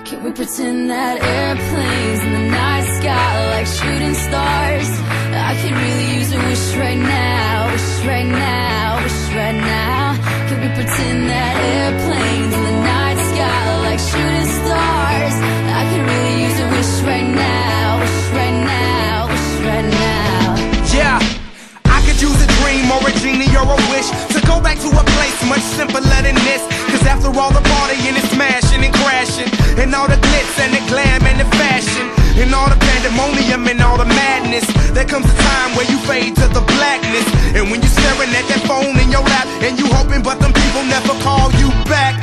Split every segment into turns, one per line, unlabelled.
Can we pretend that airplanes in the night sky are like shooting stars? I could really use a wish right now, wish right now, wish right now. Can we pretend that airplanes in the night sky are like shooting stars? I could really use a wish right now, wish right now, wish right now.
Yeah, I could use a dream or a genie or a wish to go back to a place much simpler than this. Cause after all the partying and smashing and crashing, and all the glitz and the glam and the fashion, and all the pandemonium and all the madness, there comes a time where you fade to the blackness. And when you're staring at that phone in your lap, and you hoping but them people never call you back.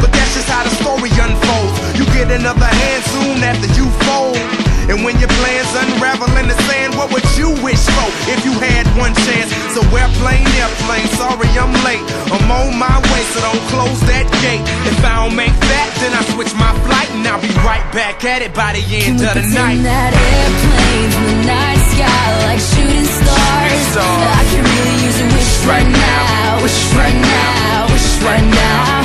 But that's just how the story unfolds. You get another hand soon after you fold. And when your plans unravel in the sand, what would you wish for if you had one chance? So airplane, sorry I'm late. I'm on my way, so don't close that gate. If I don't make that, then I switch my flight, and I'll be right back at it by the end of the night.
Can we pretend that airplanes in the night sky like shooting stars? I can really use a wish right now, wish right now, wish right now.